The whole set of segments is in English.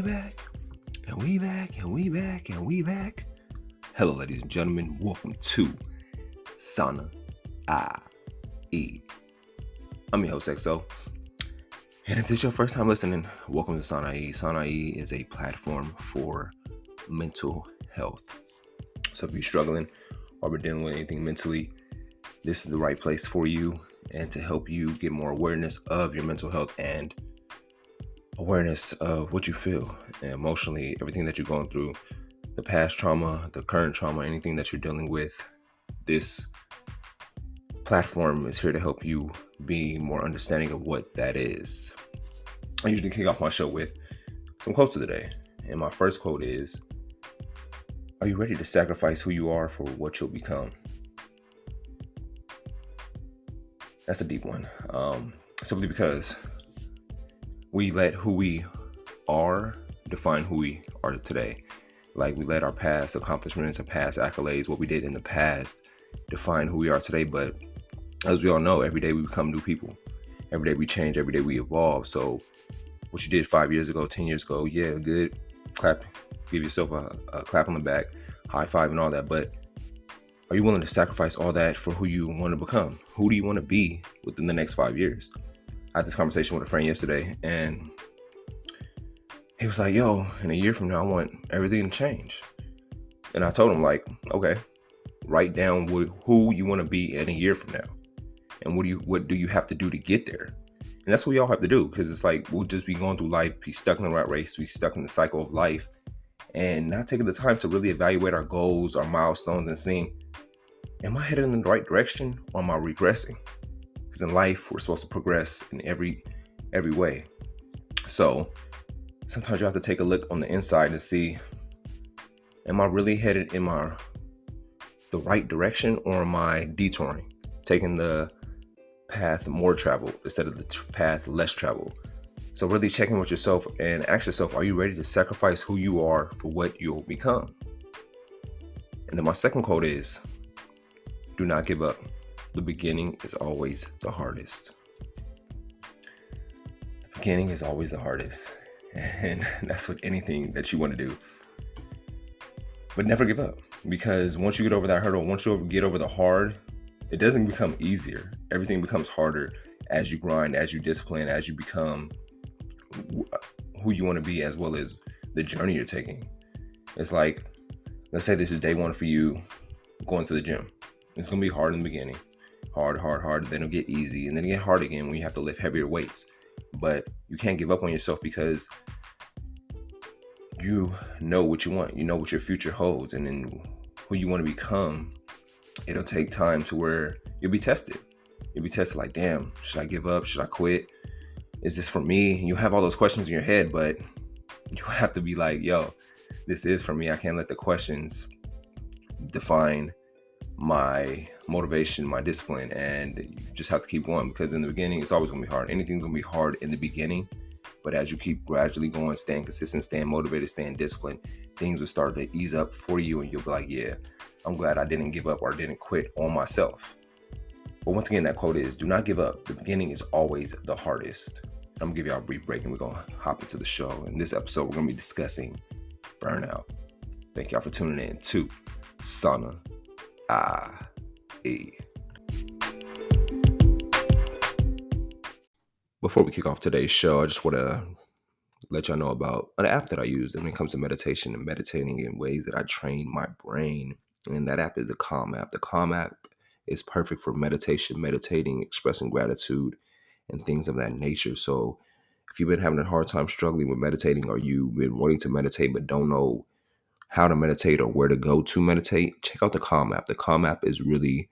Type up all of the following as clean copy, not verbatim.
back, and we back, and we back, and we back. Hello, ladies and gentlemen. Welcome to Sauna IE. I'm your host, XO. And if this is your first time listening, welcome to Sauna IE. Sauna IE is a platform for mental health. So if you're struggling or been dealing with anything mentally, this is the right place for you and to help you get more awareness of your mental health and awareness of what you feel emotionally, everything that you're going through, the past trauma, the current trauma, anything that you're dealing with. This platform is here to help you be more understanding of what that is. I usually kick off my show with some quotes of the day. And my first quote is, "Are you ready to sacrifice who you are for what you'll become?" That's a deep one. Simply because we let who we are define who we are today. Like we let our past accomplishments and past accolades, what we did in the past, define who we are today. But as we all know, every day we become new people. Every day we change. Every day we evolve. So what you did 5 years ago, 10 years ago, yeah, good. Clap. Give yourself a clap on the back, high five and all that. But are you willing to sacrifice all that for who you want to become? Who do you want to be within the next 5 years? I had this conversation with a friend yesterday, and he was like, yo, in a year from now, I want everything to change. And I told him, like, okay, write down who you want to be in a year from now. And what do you have to do to get there? And that's what we all have to do, because it's like we'll just be going through life, be stuck in the rat race, be stuck in the cycle of life, and not taking the time to really evaluate our goals, our milestones, and seeing, am I headed in the right direction or am I regressing? Because in life, we're supposed to progress in every way. So sometimes you have to take a look on the inside and see, am I really headed in the right direction, or am I detouring, taking the path more traveled instead of the path less traveled? So really checking with yourself and ask yourself, are you ready to sacrifice who you are for what you'll become? And then my second quote is, do not give up. The beginning is always the hardest. The beginning is always the hardest. And that's with anything that you want to do. But never give up. Because once you get over that hurdle, once you get over the hard, it doesn't become easier. Everything becomes harder as you grind, as you discipline, as you become who you want to be, as well as the journey you're taking. It's like, let's say this is day one for you going to the gym. It's going to be hard in the beginning. Hard. Then it'll get easy. And then it'll get hard again when you have to lift heavier weights. But you can't give up on yourself, because you know what you want. You know what your future holds. And then who you want to become, it'll take time to where you'll be tested. You'll be tested like, damn, should I give up? Should I quit? Is this for me? You'll have all those questions in your head, but you have to be like, yo, this is for me. I can't let the questions define my motivation, my discipline, and you just have to keep going, because in the beginning it's always going to be hard. Anything's going to be hard in the beginning, but as you keep gradually going, staying consistent, staying motivated, staying disciplined, things will start to ease up for you, and you'll be like, yeah, I'm glad I didn't give up or didn't quit on myself. But once again, that quote is, do not give up. The beginning is always the hardest. I'm going to give y'all a brief break and we're going to hop into the show. In this episode, we're going to be discussing burnout. Thank y'all for tuning in to Sauna IE. Before we kick off today's show, I just want to let y'all know about an app that I use when it comes to meditation and meditating in ways that I train my brain. And that app is the Calm app. The Calm app is perfect for meditation, meditating, expressing gratitude, and things of that nature. So if you've been having a hard time struggling with meditating, or you've been wanting to meditate but don't know how to meditate or where to go to meditate, check out the Calm app. The Calm app is really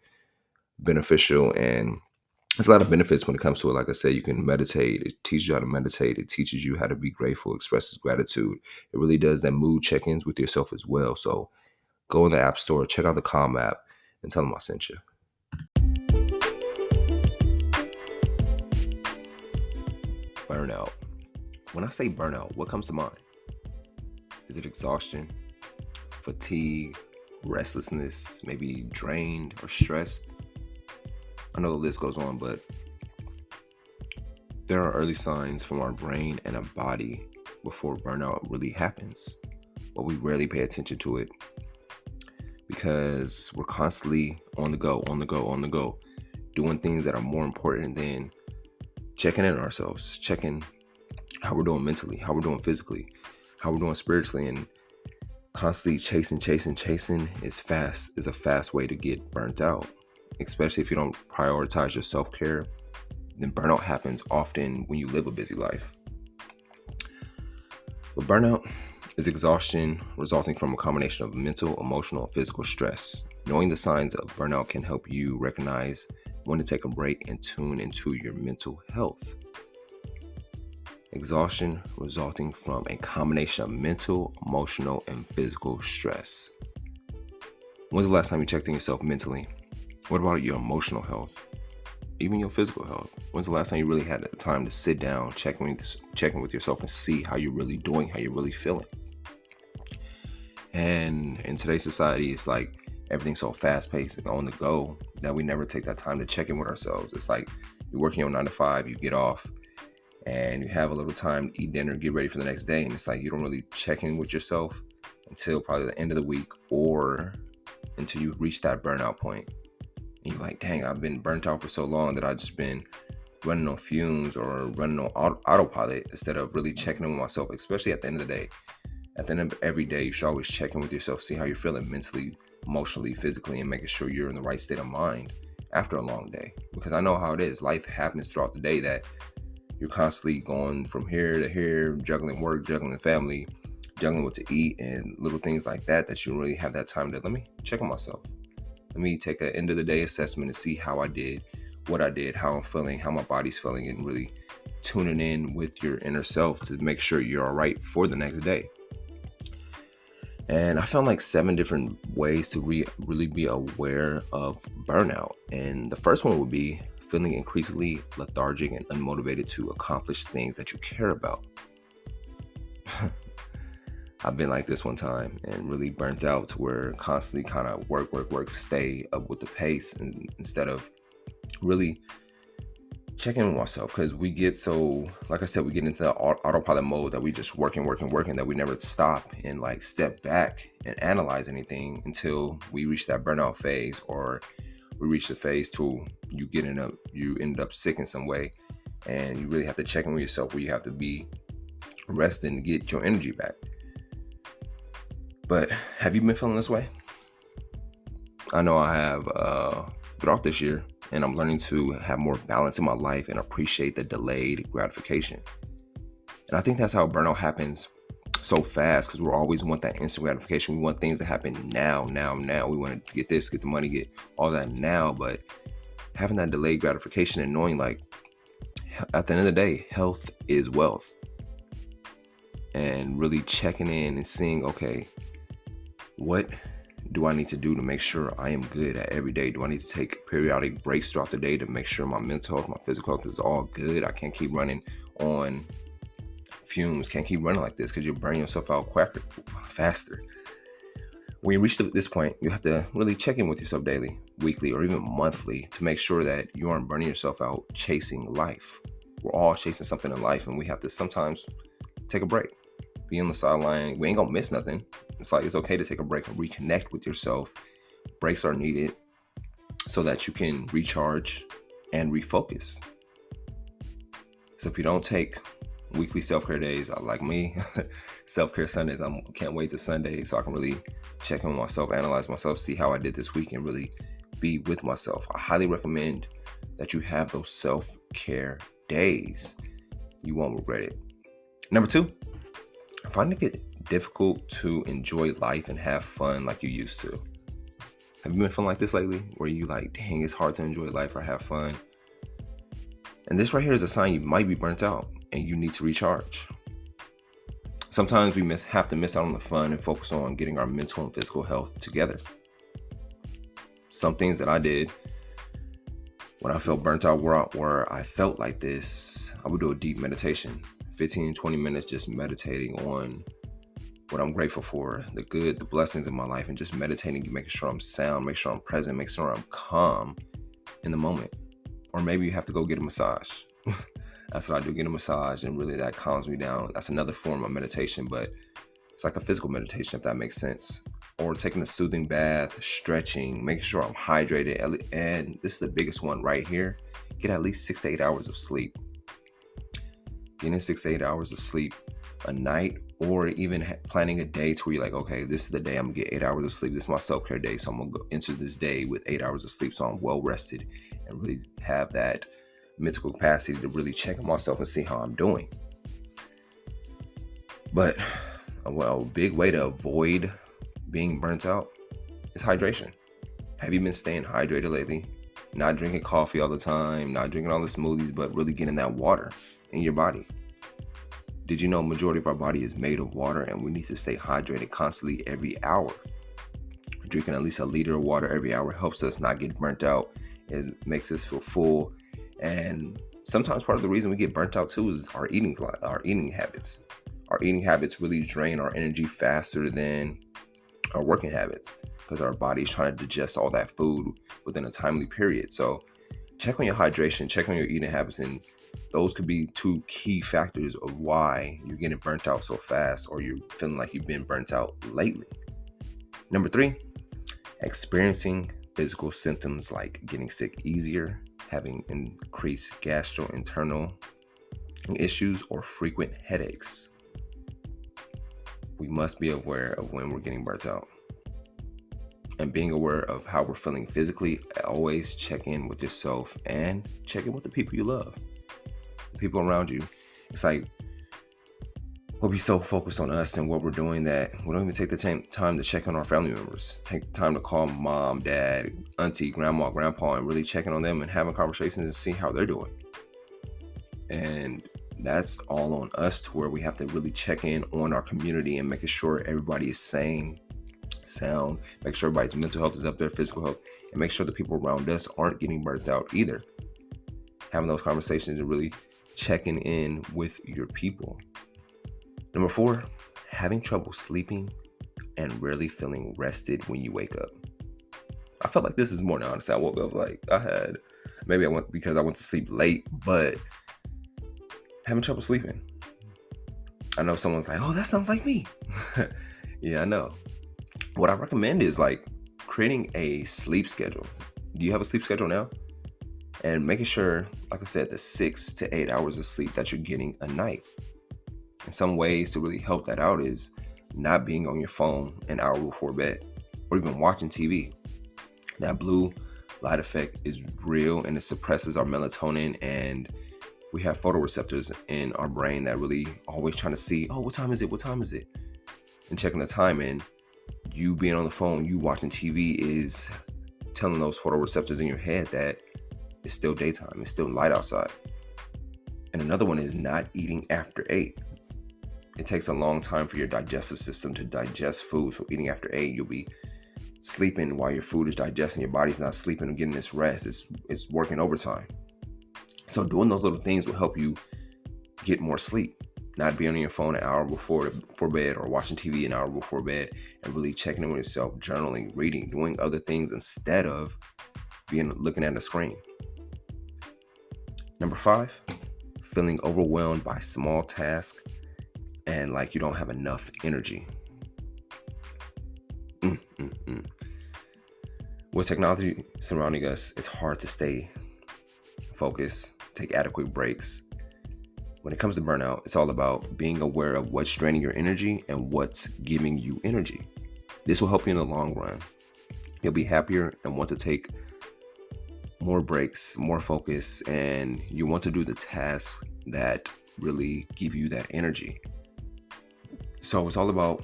beneficial, and there's a lot of benefits when it comes to it. Like I said, you can meditate. It teaches you how to meditate. It teaches you how to be grateful, expresses gratitude. It really does that mood check-ins with yourself as well. So go in the App Store, check out the Calm app, and tell them I sent you. Burnout. When I say burnout, what comes to mind? Is it exhaustion, fatigue, restlessness, maybe drained or stressed? I know the list goes on, but there are early signs from our brain and our body before burnout really happens, but we rarely pay attention to it because we're constantly on the go, doing things that are more important than checking in on ourselves, checking how we're doing mentally, how we're doing physically, how we're doing spiritually, and constantly chasing is a fast way to get burnt out, especially if you don't prioritize your self-care. Then burnout happens often when you live a busy life. But burnout is exhaustion resulting from a combination of mental, emotional, and physical stress. Knowing the signs of burnout can help you recognize when to take a break and tune into your mental health. Exhaustion resulting from a combination of mental, emotional, and physical stress. When's the last time you checked in yourself mentally? What about your emotional health? Even your physical health? When's the last time you really had the time to sit down, checking with yourself and see how you're really doing, how you're really feeling? And in today's society, it's like everything's so fast-paced and on the go that we never take that time to check in with ourselves. It's like you're working on 9 to 5, you get off, and you have a little time to eat dinner, get ready for the next day. And it's like you don't really check in with yourself until probably the end of the week or until you reach that burnout point. And you're like, dang, I've been burnt out for so long that I've just been running on fumes or running on autopilot instead of really checking in with myself, especially at the end of the day. At the end of every day, you should always check in with yourself, see how you're feeling mentally, emotionally, physically, and making sure you're in the right state of mind after a long day. Because I know how it is. Life happens throughout the day that you're constantly going from here to here, juggling work, juggling family, juggling what to eat, and little things like that you don't really have that time to, let me check on myself. Let me take an end of the day assessment and see how I did, what I did, how I'm feeling, how my body's feeling, and really tuning in with your inner self to make sure you're all right for the next day. And I found like 7 different ways to really be aware of burnout. And the first one would be feeling increasingly lethargic and unmotivated to accomplish things that you care about. I've been like this one time and really burnt out to where constantly kind of work, stay up with the pace, and instead of really checking with myself, because we get so, like I said, we get into the autopilot mode that we just working, that we never stop and like step back and analyze anything until we reach that burnout phase, or we reach the phase to you end up sick in some way, and you really have to check in with yourself where you have to be resting to get your energy back. But have you been feeling this way? I know I have throughout this year, and I'm learning to have more balance in my life and appreciate the delayed gratification. And I think that's how burnout happens so fast, because we always want that instant gratification. We want things to happen now. We want to get this, get the money, get all that now. But having that delayed gratification and knowing, like, at the end of the day, health is wealth. And really checking in and seeing, okay, what do I need to do to make sure I am good at every day? Do I need to take periodic breaks throughout the day to make sure my mental health, my physical health is all good? I can't keep running on fumes, can't keep running like this, because you're burning yourself out faster. When you reach this point, you have to really check in with yourself daily, weekly, or even monthly to make sure that you aren't burning yourself out chasing life. We're all chasing something in life, and we have to sometimes take a break. Be on the sideline. We ain't gonna miss nothing. It's like, it's okay to take a break and reconnect with yourself. Breaks are needed so that you can recharge and refocus. So if you don't take weekly self-care days, like me, self-care Sundays, I can't wait to Sunday so I can really check in with myself, analyze myself, see how I did this week, and really be with myself. I highly recommend that you have those self-care days. You won't regret it. Number 2, finding it difficult to enjoy life and have fun like you used to. Have you been feeling like this lately, where you like, dang, it's hard to enjoy life or have fun? And this right here is a sign you might be burnt out and you need to recharge. Sometimes we have to miss out on the fun and focus on getting our mental and physical health together. Some things that I did when I felt burnt out, where I felt like this, I would do a deep meditation, 15, 20 minutes just meditating on what I'm grateful for, the good, the blessings in my life, and just meditating, making sure I'm sound, make sure I'm present, make sure I'm calm in the moment. Or maybe you have to go get a massage. That's what I do, get a massage, and really that calms me down. That's another form of meditation, but it's like a physical meditation, if that makes sense. Or taking a soothing bath, stretching, making sure I'm hydrated. And this is the biggest one right here. Get at least 6 to 8 hours of sleep. Getting 6 to 8 hours of sleep a night, or even planning a day to where you're like, okay, this is the day I'm gonna get 8 hours of sleep. This is my self-care day. So I'm gonna go into this day with 8 hours of sleep, so I'm well rested and really have that mental capacity to really check on myself and see how I'm doing. But a big way to avoid being burnt out is hydration. Have you been staying hydrated lately? Not drinking coffee all the time, not drinking all the smoothies, but really getting that water in your body. Did you know majority of our body is made of water, and we need to stay hydrated constantly every hour? Drinking at least a liter of water every hour helps us not get burnt out. It makes us feel full. And sometimes part of the reason we get burnt out too is our eating habits. Our eating habits really drain our energy faster than our working habits, because our body is trying to digest all that food within a timely period. So check on your hydration, check on your eating habits, and those could be two key factors of why you're getting burnt out so fast, or you're feeling like you've been burnt out lately. Number 3, experiencing physical symptoms like getting sick easier, having increased gastrointestinal issues, or frequent headaches. We must be aware of when we're getting burnt out. And being aware of how we're feeling physically, always check in with yourself and check in with the people you love. The people around you. It's like we'll be so focused on us and what we're doing that we don't even take the time to check on our family members. Take the time to call mom, dad, auntie, grandma, grandpa, and really checking on them and having conversations and see how they're doing. And that's all on us, to where we have to really check in on our community and making sure everybody is sane, sound, make sure everybody's mental health is up there, physical health, and make sure the people around us aren't getting burnt out either. Having those conversations and really checking in with your people. Number 4, having trouble sleeping and rarely feeling rested when you wake up. I felt like this is morning, honestly. I woke up like maybe I went because I went to sleep late, but having trouble sleeping. I know someone's like, oh, that sounds like me. Yeah, I know. What I recommend is like creating a sleep schedule. Do you have a sleep schedule now? And making sure, like I said, the 6 to 8 hours of sleep that you're getting a night. And some ways to really help that out is not being on your phone an hour before bed, or even watching TV. That blue light effect is real, and it suppresses our melatonin, and we have photoreceptors in our brain that really always trying to see, oh, what time is it? And checking the time, and you being on the phone, you watching TV is telling those photoreceptors in your head that it's still daytime, it's still light outside. And another one is not eating after 8. It takes a long time for your digestive system to digest food. So eating after 8, you'll be sleeping while your food is digesting. Your body's not sleeping and getting this rest. It's working overtime. So doing those little things will help you get more sleep. Not being on your phone an hour before bed, or watching TV an hour before bed, and really checking in with yourself, journaling, reading, doing other things instead of looking at a screen. Number 5, feeling overwhelmed by small tasks and like you don't have enough energy. With technology surrounding us, it's hard to stay focused, take adequate breaks. When it comes to burnout, it's all about being aware of what's draining your energy and what's giving you energy. This will help you in the long run. You'll be happier and want to take more breaks, more focus, and you want to do the tasks that really give you that energy. So it's all about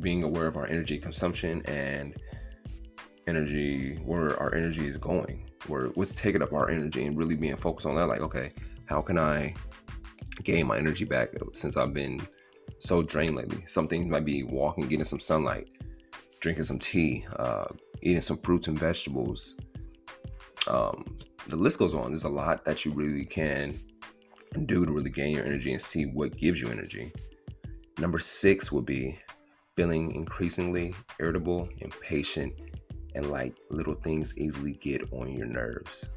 being aware of our energy consumption and energy, where our energy is going, what's taking up our energy, and really being focused on that. Like, okay, how can I gain my energy back since I've been so drained lately? Some things might be walking, getting some sunlight, drinking some tea, eating some fruits and vegetables. The list goes on. There's a lot that you really can do to really gain your energy and see what gives you energy. Number 6 would be feeling increasingly irritable, impatient, and like little things easily get on your nerves.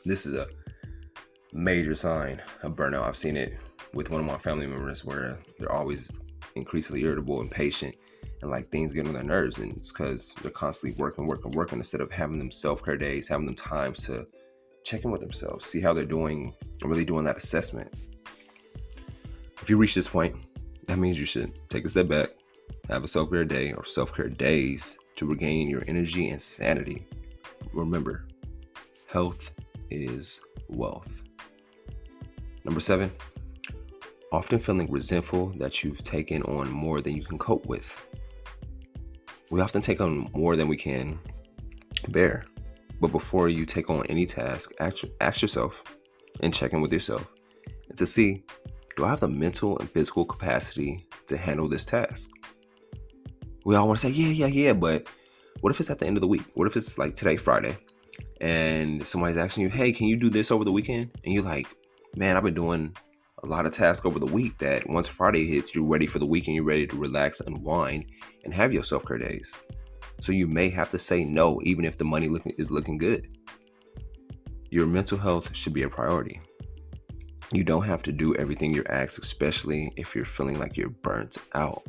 This is major sign of burnout. I've seen it with one of my family members where they're always increasingly irritable, impatient, and like things get on their nerves. And it's because they're constantly working instead of having them self-care days, having them times to check in with themselves, see how they're doing, and really doing that assessment. If you reach this point, that means you should take a step back, have a self-care day or self-care days to regain your energy and sanity. Remember, health is wealth. Number 7, often feeling resentful that you've taken on more than you can cope with. We often take on more than we can bear. But before you take on any task, ask yourself and check in with yourself and to see, do I have the mental and physical capacity to handle this task? We all want to say, yeah, but what if it's at the end of the week? What if it's like today, Friday, and somebody's asking you, hey, can you do this over the weekend? And you're like, man, I've been doing a lot of tasks over the week that once Friday hits, you're ready for the weekend, you're ready to relax, unwind, and have your self-care days. So you may have to say no, even if the money is looking good. Your mental health should be a priority. You don't have to do everything you're asked, especially if you're feeling like you're burnt out.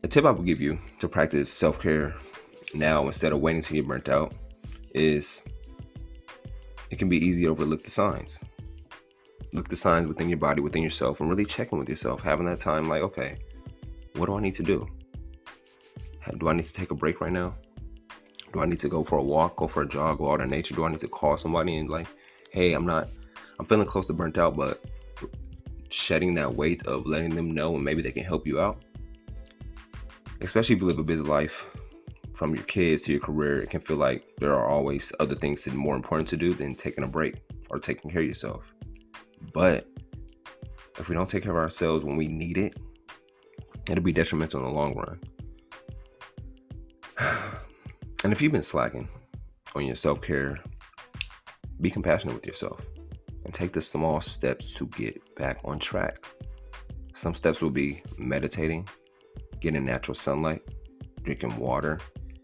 A tip I would give you to practice self-care now instead of waiting till you're burnt out is it can be easy to overlook the signs. Look the signs within your body, within yourself, and really check in with yourself. Having that time like, okay, what do I need to do? Do I need to take a break right now? Do I need to go for a walk, go for a jog, go out in nature? Do I need to call somebody and like, hey, I'm feeling close to burnt out, but shedding that weight of letting them know and maybe they can help you out. Especially if you live a busy life, from your kids to your career, it can feel like there are always other things that are more important to do than taking a break or taking care of yourself. But if we don't take care of ourselves when we need it, it'll be detrimental in the long run. And if you've been slacking on your self-care, be compassionate with yourself and take the small steps to get back on track. Some steps will be meditating, getting natural sunlight, drinking water,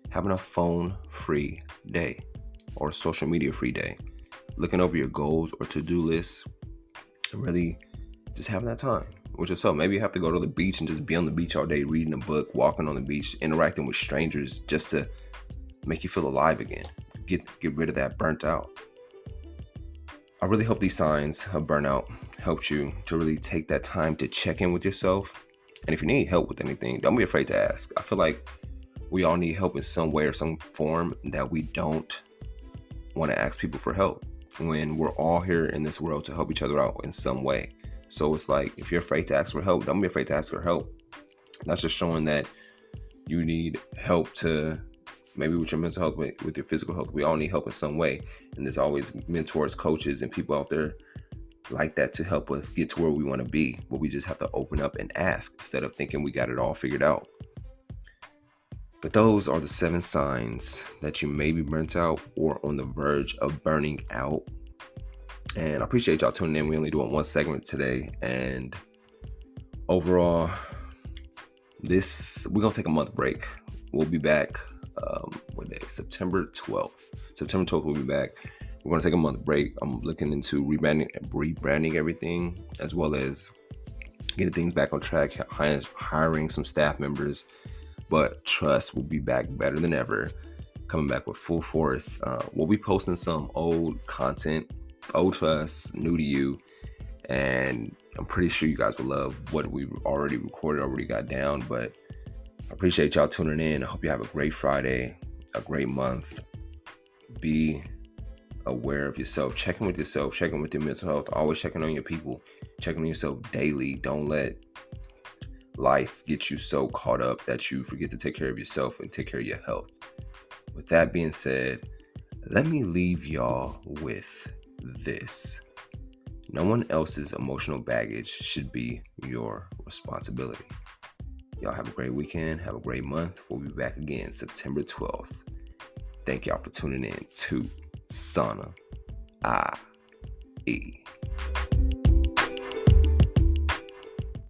having a phone-free day or a social media-free day, looking over your goals or to-do lists, and really just having that time with yourself. Maybe you have to go to the beach and just be on the beach all day, reading a book, walking on the beach, interacting with strangers just to make you feel alive again. Get rid of that burnt out. I really hope these signs of burnout helped you to really take that time to check in with yourself. And if you need help with anything, don't be afraid to ask. I feel like we all need help in some way or some form, that we don't want to ask people for help when we're all here in this world to help each other out in some way. So it's like, if you're afraid to ask for help, don't be afraid to ask for help. That's just showing that you need help to maybe with your mental health, with your physical health. We all need help in some way. And there's always mentors, coaches, and people out there like that to help us get to where we want to be. But we just have to open up and ask instead of thinking we got it all figured out. But those are the 7 signs that you may be burnt out or on the verge of burning out. And I appreciate y'all tuning in. We only doing one segment today. And overall, we're going to take a month break. We'll be back, what day? September 12th. September 12th, we'll be back. We're going to take a month break. I'm looking into rebranding everything, as well as getting things back on track, hiring some staff members. But trust, we'll be back better than ever, coming back with full force. We'll be posting some old content, old to us, new to you, and I'm pretty sure you guys will love what we've already recorded, already got down. But I appreciate y'all tuning in. I hope you have a great Friday, a great month. Be aware of yourself, checking with yourself, checking with your mental health, always checking on your people, checking on yourself daily. Don't let life get you so caught up that you forget to take care of yourself and take care of your health. With that being said, let me leave y'all with this. No one else's emotional baggage should be your responsibility. Y'all have a great weekend. Have a great month. We'll be back again September 12th. Thank y'all for tuning in to Sauna IE.